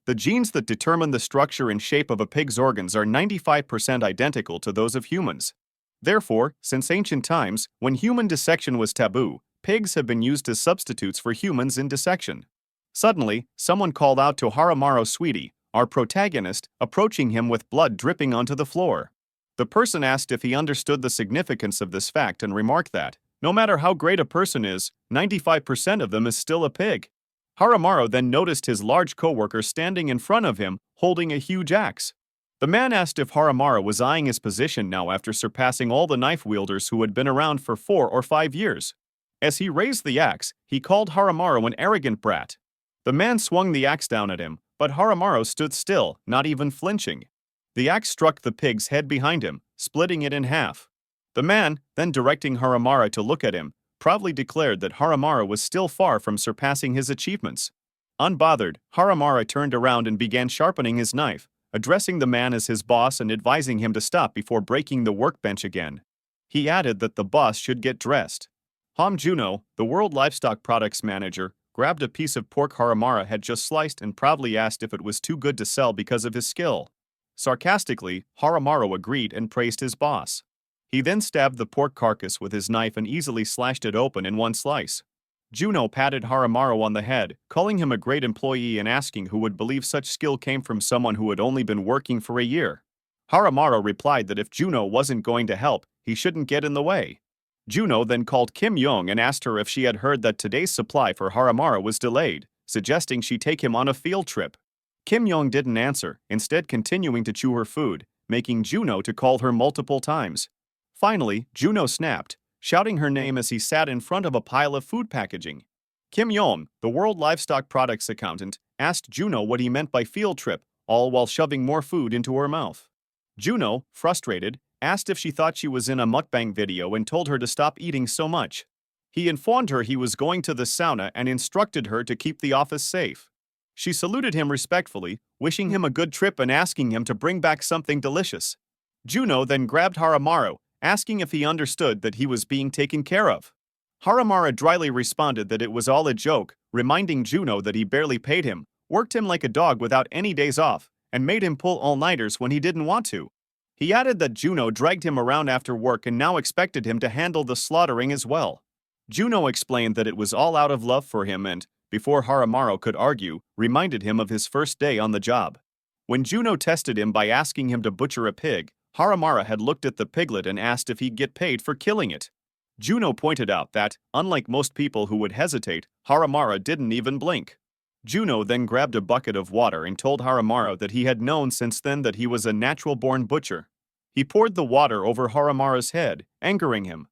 The genes that determine the structure and shape of a pig's organs are 95% identical to those of humans. Therefore, since ancient times, when human dissection was taboo, pigs have been used as substitutes for humans in dissection. Suddenly, someone called out to Haramaro's sweetie, our protagonist, approaching him with blood dripping onto the floor. The person asked if he understood the significance of this fact and remarked that, no matter how great a person is, 95% of them is still a pig. Haramaro then noticed his large co-worker standing in front of him, holding a huge axe. The man asked if Haramaro was eyeing his position now after surpassing all the knife wielders who had been around for 4 or 5 years. As he raised the axe, he called Haramaro an arrogant brat. The man swung the axe down at him, but Haramaro stood still, not even flinching. The axe struck the pig's head behind him, splitting it in half. The man, then directing Haramaro to look at him, proudly declared that Haramaro was still far from surpassing his achievements. Unbothered, Haramaro turned around and began sharpening his knife, addressing the man as his boss and advising him to stop before breaking the workbench again. He added that the boss should get dressed. Juno, the World Livestock Products Manager, grabbed a piece of pork Haramaro had just sliced and proudly asked if it was too good to sell because of his skill. Sarcastically, Haramaro agreed and praised his boss. He then stabbed the pork carcass with his knife and easily slashed it open in one slice. Juno patted Haramaro on the head, calling him a great employee and asking who would believe such skill came from someone who had only been working for a year. Haramaro replied that if Juno wasn't going to help, he shouldn't get in the way. Juno then called Kim Young and asked her if she had heard that today's supply for Haramaro was delayed, suggesting she take him on a field trip. Kim Young didn't answer, instead continuing to chew her food, making Juno to call her multiple times. Finally, Juno snapped, shouting her name as he sat in front of a pile of food packaging. Kim Young, the World Livestock Products accountant, asked Juno what he meant by field trip, all while shoving more food into her mouth. Juno, frustrated, asked if she thought she was in a mukbang video and told her to stop eating so much. He informed her he was going to the sauna and instructed her to keep the office safe. She saluted him respectfully, wishing him a good trip and asking him to bring back something delicious. Juno then grabbed Haramaro, asking if he understood that he was being taken care of. Haramaro dryly responded that it was all a joke, reminding Juno that he barely paid him, worked him like a dog without any days off, and made him pull all-nighters when he didn't want to. He added that Juno dragged him around after work and now expected him to handle the slaughtering as well. Juno explained that it was all out of love for him and, before Haramaro could argue, reminded him of his first day on the job. When Juno tested him by asking him to butcher a pig, Haramaro had looked at the piglet and asked if he'd get paid for killing it. Juno pointed out that, unlike most people who would hesitate, Haramaro didn't even blink. Juno then grabbed a bucket of water and told Haramaro that he had known since then that he was a natural-born butcher. He poured the water over Haramaro's head, angering him.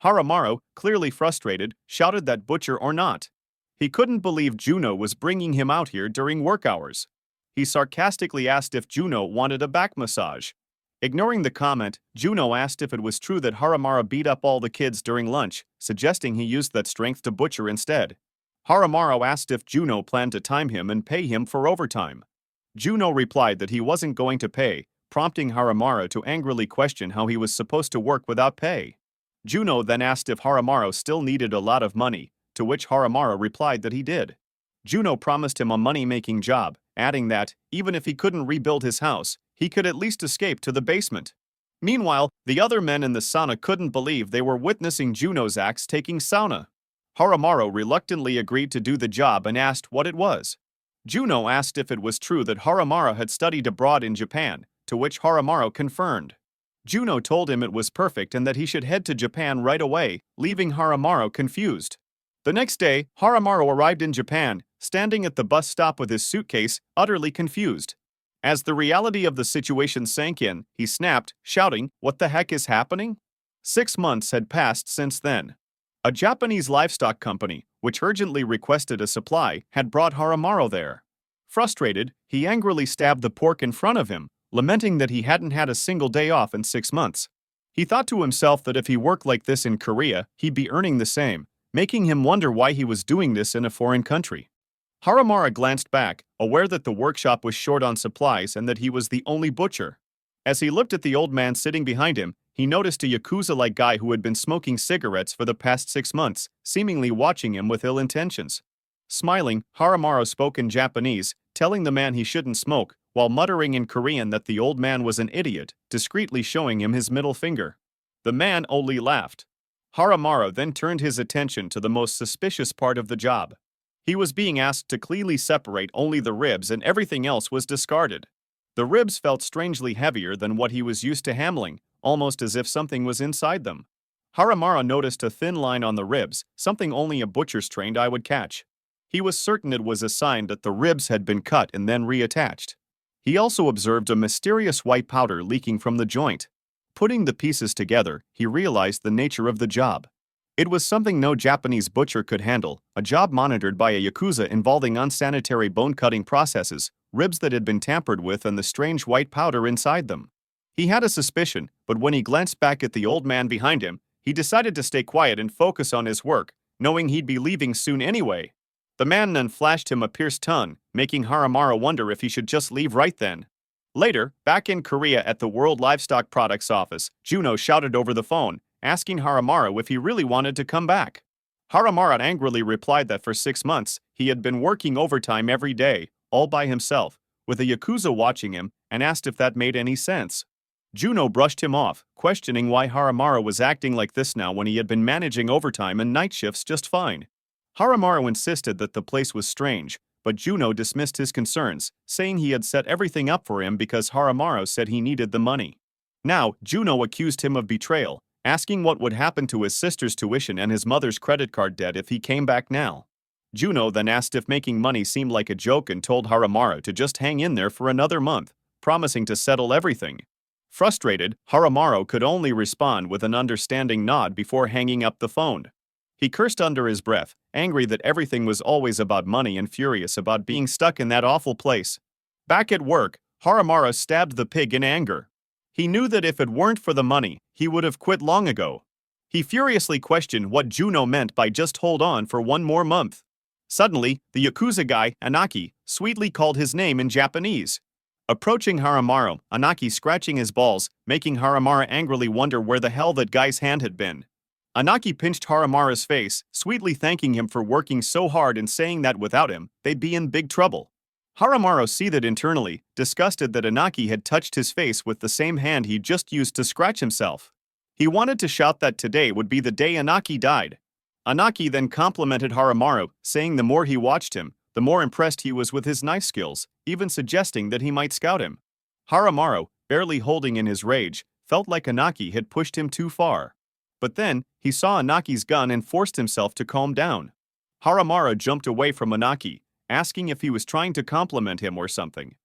Haramaro, clearly frustrated, shouted that butcher or not. He couldn't believe Juno was bringing him out here during work hours. He sarcastically asked if Juno wanted a back massage. Ignoring the comment, Juno asked if it was true that Haramaro beat up all the kids during lunch, suggesting he used that strength to butcher instead. Haramaro asked if Juno planned to time him and pay him for overtime. Juno replied that he wasn't going to pay, prompting Haramaro to angrily question how he was supposed to work without pay. Juno then asked if Haramaro still needed a lot of money, to which Haramaro replied that he did. Juno promised him a money-making job, adding that, even if he couldn't rebuild his house, he could at least escape to the basement. Meanwhile, the other men in the sauna couldn't believe they were witnessing Juno's axe taking sauna. Haramaro reluctantly agreed to do the job and asked what it was. Juno asked if it was true that Haramaro had studied abroad in Japan, to which Haramaro confirmed. Juno told him it was perfect and that he should head to Japan right away, leaving Haramaro confused. The next day, Haramaro arrived in Japan, standing at the bus stop with his suitcase, utterly confused. As the reality of the situation sank in, he snapped, shouting, "What the heck is happening?" 6 months had passed since then. A Japanese livestock company, which urgently requested a supply, had brought Haramaro there. Frustrated, he angrily stabbed the pork in front of him, lamenting that he hadn't had a single day off in 6 months. He thought to himself that if he worked like this in Korea, he'd be earning the same, making him wonder why he was doing this in a foreign country. Haramaro glanced back, aware that the workshop was short on supplies and that he was the only butcher. As he looked at the old man sitting behind him, he noticed a Yakuza-like guy who had been smoking cigarettes for the past 6 months, seemingly watching him with ill intentions. Smiling, Haramaro spoke in Japanese, telling the man he shouldn't smoke, while muttering in Korean that the old man was an idiot, discreetly showing him his middle finger. The man only laughed. Haramaru then turned his attention to the most suspicious part of the job. He was being asked to cleanly separate only the ribs and everything else was discarded. The ribs felt strangely heavier than what he was used to handling, almost as if something was inside them. Haramaru noticed a thin line on the ribs, something only a butcher's trained eye would catch. He was certain it was a sign that the ribs had been cut and then reattached. He also observed a mysterious white powder leaking from the joint. Putting the pieces together, he realized the nature of the job. It was something no Japanese butcher could handle, a job monitored by a Yakuza involving unsanitary bone-cutting processes, ribs that had been tampered with and the strange white powder inside them. He had a suspicion, but when he glanced back at the old man behind him, he decided to stay quiet and focus on his work, knowing he'd be leaving soon anyway. The man then flashed him a pierced tongue, making Haramaru wonder if he should just leave right then. Later, back in Korea at the World Livestock Products office, Juno shouted over the phone, asking Haramaru if he really wanted to come back. Haramaru angrily replied that for 6 months, he had been working overtime every day, all by himself, with a Yakuza watching him, and asked if that made any sense. Juno brushed him off, questioning why Haramaru was acting like this now when he had been managing overtime and night shifts just fine. Haramaru insisted that the place was strange, but Juno dismissed his concerns, saying he had set everything up for him because Haramaru said he needed the money. Now, Juno accused him of betrayal, asking what would happen to his sister's tuition and his mother's credit card debt if he came back now. Juno then asked if making money seemed like a joke and told Haramaru to just hang in there for another month, promising to settle everything. Frustrated, Haramaru could only respond with an understanding nod before hanging up the phone. He cursed under his breath, angry that everything was always about money and furious about being stuck in that awful place. Back at work, Haramaru stabbed the pig in anger. He knew that if it weren't for the money, he would have quit long ago. He furiously questioned what Juno meant by just hold on for one more month. Suddenly, the Yakuza guy, Anaki, sweetly called his name in Japanese. Approaching Haramaru, Anaki scratching his balls, making Haramaru angrily wonder where the hell that guy's hand had been. Anaki pinched Haramaru's face, sweetly thanking him for working so hard and saying that without him, they'd be in big trouble. Haramaru seethed internally, disgusted that Anaki had touched his face with the same hand he just used to scratch himself. He wanted to shout that today would be the day Anaki died. Anaki then complimented Haramaru, saying the more he watched him, the more impressed he was with his knife skills, even suggesting that he might scout him. Haramaru, barely holding in his rage, felt like Anaki had pushed him too far. But then, he saw Anaki's gun and forced himself to calm down. Haramaru jumped away from Anaki, asking if he was trying to compliment him or something.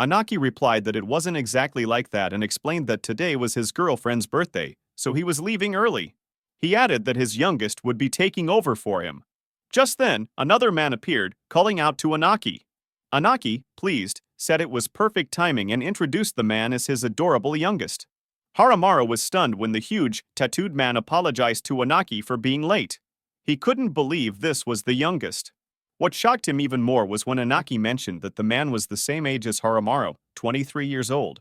Anaki replied that it wasn't exactly like that and explained that today was his girlfriend's birthday, so he was leaving early. He added that his youngest would be taking over for him. Just then, another man appeared, calling out to Anaki. Anaki, pleased, said it was perfect timing and introduced the man as his adorable youngest. Haramaru was stunned when the huge, tattooed man apologized to Anaki for being late. He couldn't believe this was the youngest. What shocked him even more was when Anaki mentioned that the man was the same age as Haramaru, 23 years old.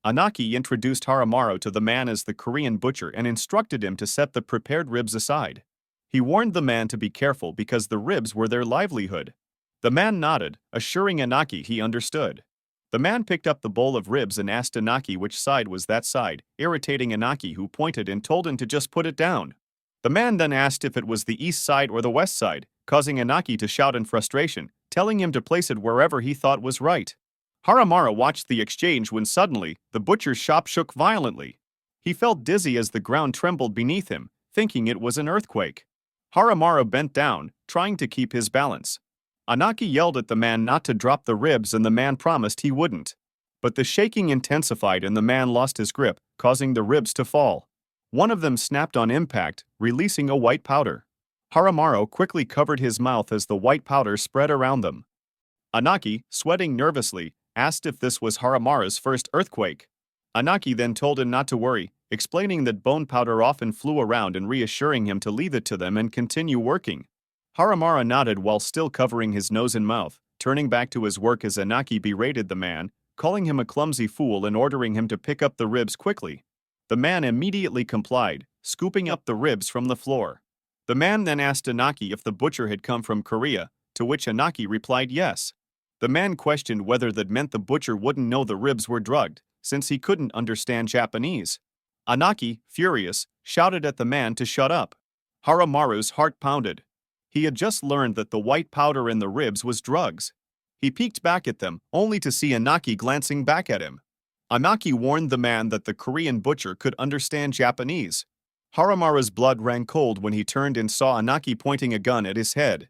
Anaki introduced Haramaru to the man as the Korean butcher and instructed him to set the prepared ribs aside. He warned the man to be careful because the ribs were their livelihood. The man nodded, assuring Anaki he understood. The man picked up the bowl of ribs and asked Anaki which side was that side, irritating Anaki, who pointed and told him to just put it down. The man then asked if it was the east side or the west side, causing Anaki to shout in frustration, telling him to place it wherever he thought was right. Haramaru watched the exchange when suddenly, the butcher's shop shook violently. He felt dizzy as the ground trembled beneath him, thinking it was an earthquake. Haramaru bent down, trying to keep his balance. Anaki yelled at the man not to drop the ribs and the man promised he wouldn't. But the shaking intensified and the man lost his grip, causing the ribs to fall. One of them snapped on impact, releasing a white powder. Haramaru quickly covered his mouth as the white powder spread around them. Anaki, sweating nervously, asked if this was Haramaru's first earthquake. Anaki then told him not to worry, explaining that bone powder often flew around and reassuring him to leave it to them and continue working. Haramaru nodded while still covering his nose and mouth, turning back to his work as Anaki berated the man, calling him a clumsy fool and ordering him to pick up the ribs quickly. The man immediately complied, scooping up the ribs from the floor. The man then asked Anaki if the butcher had come from Korea, to which Anaki replied yes. The man questioned whether that meant the butcher wouldn't know the ribs were drugged, since he couldn't understand Japanese. Anaki, furious, shouted at the man to shut up. Haramaru's heart pounded. He had just learned that the white powder in the ribs was drugs. He peeked back at them, only to see Anaki glancing back at him. Anaki warned the man that the Korean butcher could understand Japanese. Haramaru's blood ran cold when he turned and saw Anaki pointing a gun at his head.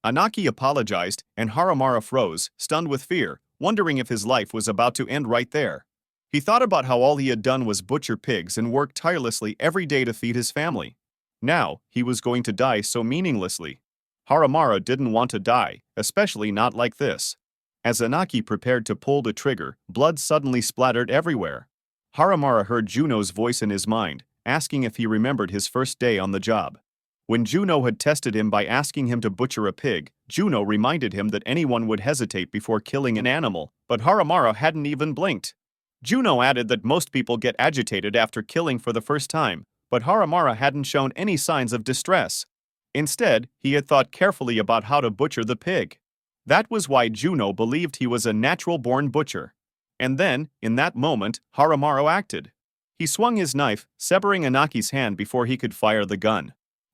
Anaki apologized, and Haramaru froze, stunned with fear, wondering if his life was about to end right there. He thought about how all he had done was butcher pigs and work tirelessly every day to feed his family. Now, he was going to die so meaninglessly. Haramaru didn't want to die, especially not like this. As Anaki prepared to pull the trigger, blood suddenly splattered everywhere. Haramaru heard Juno's voice in his mind, asking if he remembered his first day on the job. When Juno had tested him by asking him to butcher a pig, Juno reminded him that anyone would hesitate before killing an animal, but Haramaru hadn't even blinked. Juno added that most people get agitated after killing for the first time, but Haramaru hadn't shown any signs of distress. Instead, he had thought carefully about how to butcher the pig. That was why Juno believed he was a natural-born butcher. And then, in that moment, Haramaru acted. He swung his knife, severing Anaki's hand before he could fire the gun.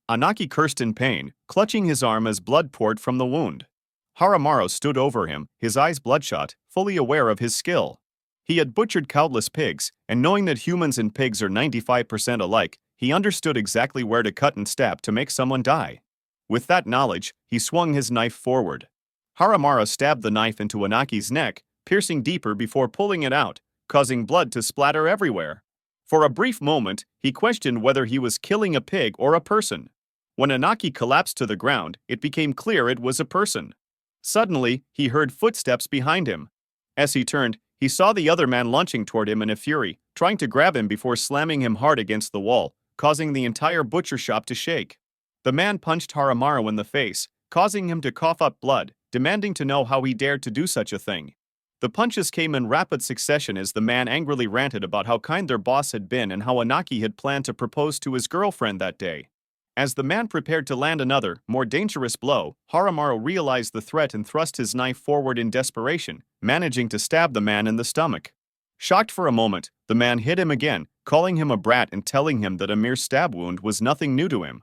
Anaki cursed in pain, clutching his arm as blood poured from the wound. Haramaru stood over him, his eyes bloodshot, fully aware of his skill. He had butchered countless pigs, and knowing that humans and pigs are 95% alike, he understood exactly where to cut and stab to make someone die. With that knowledge, he swung his knife forward. Haramaru stabbed the knife into Anaki's neck, piercing deeper before pulling it out, causing blood to splatter everywhere. For a brief moment, he questioned whether he was killing a pig or a person. When Anaki collapsed to the ground, it became clear it was a person. Suddenly, he heard footsteps behind him. As he turned, he saw the other man launching toward him in a fury, trying to grab him before slamming him hard against the wall, causing the entire butcher shop to shake. The man punched Haramaru in the face, causing him to cough up blood, demanding to know how he dared to do such a thing. The punches came in rapid succession as the man angrily ranted about how kind their boss had been and how Anaki had planned to propose to his girlfriend that day. As the man prepared to land another, more dangerous blow, Haramaru realized the threat and thrust his knife forward in desperation, managing to stab the man in the stomach. Shocked for a moment, the man hit him again, calling him a brat and telling him that a mere stab wound was nothing new to him.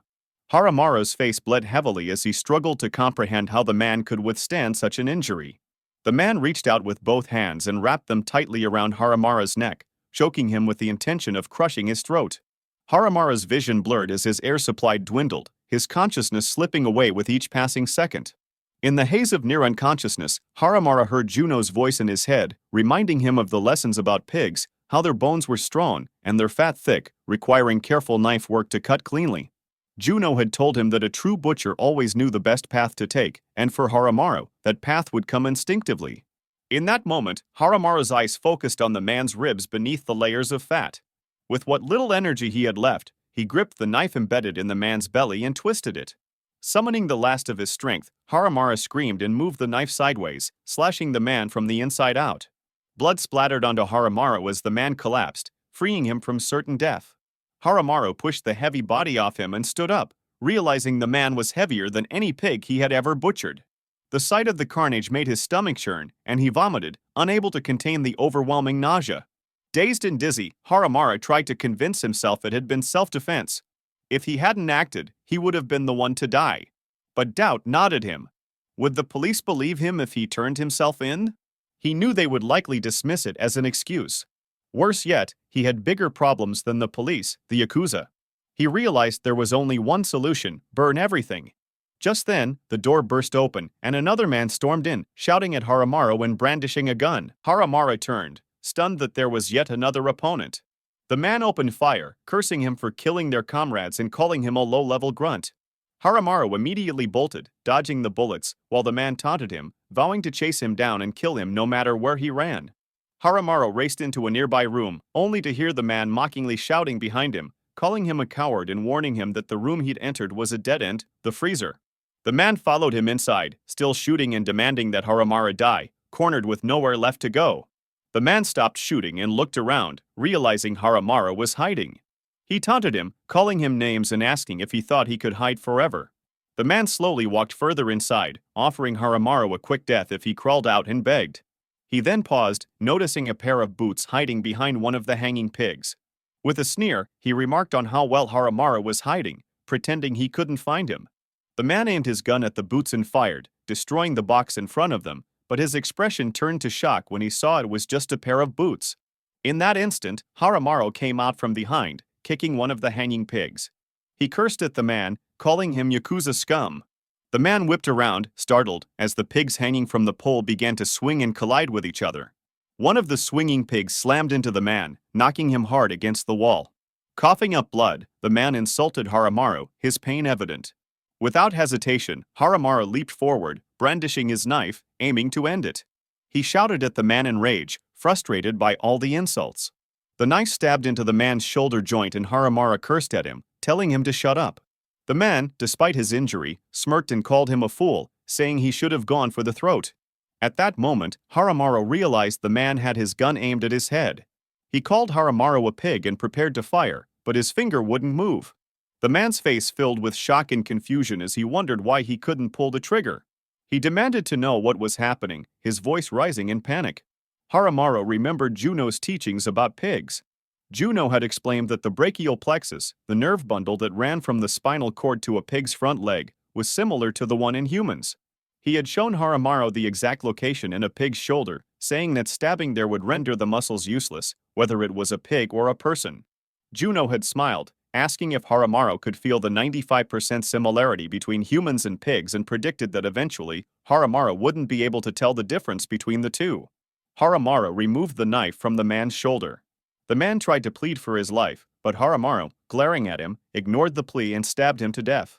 Haramaru's face bled heavily as he struggled to comprehend how the man could withstand such an injury. The man reached out with both hands and wrapped them tightly around Haramaru's neck, choking him with the intention of crushing his throat. Haramaru's vision blurred as his air supply dwindled, his consciousness slipping away with each passing second. In the haze of near unconsciousness, Haramaru heard Juno's voice in his head, reminding him of the lessons about pigs, how their bones were strong and their fat thick, requiring careful knife work to cut cleanly. Juno had told him that a true butcher always knew the best path to take, and for Haramaru, that path would come instinctively. In that moment, Haramaru's eyes focused on the man's ribs beneath the layers of fat. With what little energy he had left, he gripped the knife embedded in the man's belly and twisted it. Summoning the last of his strength, Haramaru screamed and moved the knife sideways, slashing the man from the inside out. Blood splattered onto Haramaru as the man collapsed, freeing him from certain death. Haramaru pushed the heavy body off him and stood up, realizing the man was heavier than any pig he had ever butchered. The sight of the carnage made his stomach churn, and he vomited, unable to contain the overwhelming nausea. Dazed and dizzy, Haramaru tried to convince himself it had been self-defense. If he hadn't acted, he would have been the one to die. But doubt gnawed him. Would the police believe him if he turned himself in? He knew they would likely dismiss it as an excuse. Worse yet, he had bigger problems than the police, the Yakuza. He realized there was only one solution: burn everything. Just then, the door burst open, and another man stormed in, shouting at Haramaru and brandishing a gun. Haramaru turned, stunned that there was yet another opponent. The man opened fire, cursing him for killing their comrades and calling him a low-level grunt. Haramaru immediately bolted, dodging the bullets, while the man taunted him, vowing to chase him down and kill him no matter where he ran. Haramaru raced into a nearby room, only to hear the man mockingly shouting behind him, calling him a coward and warning him that the room he'd entered was a dead end, the freezer. The man followed him inside, still shooting and demanding that Haramaru die, cornered with nowhere left to go. The man stopped shooting and looked around, realizing Haramaru was hiding. He taunted him, calling him names and asking if he thought he could hide forever. The man slowly walked further inside, offering Haramaru a quick death if he crawled out and begged. He then paused, noticing a pair of boots hiding behind one of the hanging pigs. With a sneer, he remarked on how well Haramaru was hiding, pretending he couldn't find him. The man aimed his gun at the boots and fired, destroying the box in front of them, but his expression turned to shock when he saw it was just a pair of boots. In that instant, Haramaru came out from behind, kicking one of the hanging pigs. He cursed at the man, calling him Yakuza scum. The man whipped around, startled, as the pigs hanging from the pole began to swing and collide with each other. One of the swinging pigs slammed into the man, knocking him hard against the wall. Coughing up blood, the man insulted Haramaru, his pain evident. Without hesitation, Haramaru leaped forward, brandishing his knife, aiming to end it. He shouted at the man in rage, frustrated by all the insults. The knife stabbed into the man's shoulder joint and Haramaru cursed at him, telling him to shut up. The man, despite his injury, smirked and called him a fool, saying he should have gone for the throat. At that moment, Haramaru realized the man had his gun aimed at his head. He called Haramaru a pig and prepared to fire, but his finger wouldn't move. The man's face filled with shock and confusion as he wondered why he couldn't pull the trigger. He demanded to know what was happening, his voice rising in panic. Haramaru remembered Juno's teachings about pigs. Juno had explained that the brachial plexus, the nerve bundle that ran from the spinal cord to a pig's front leg, was similar to the one in humans. He had shown Haramaru the exact location in a pig's shoulder, saying that stabbing there would render the muscles useless, whether it was a pig or a person. Juno had smiled, asking if Haramaru could feel the 95% similarity between humans and pigs and predicted that eventually, Haramaru wouldn't be able to tell the difference between the two. Haramaru removed the knife from the man's shoulder. The man tried to plead for his life, but Haramaru, glaring at him, ignored the plea and stabbed him to death.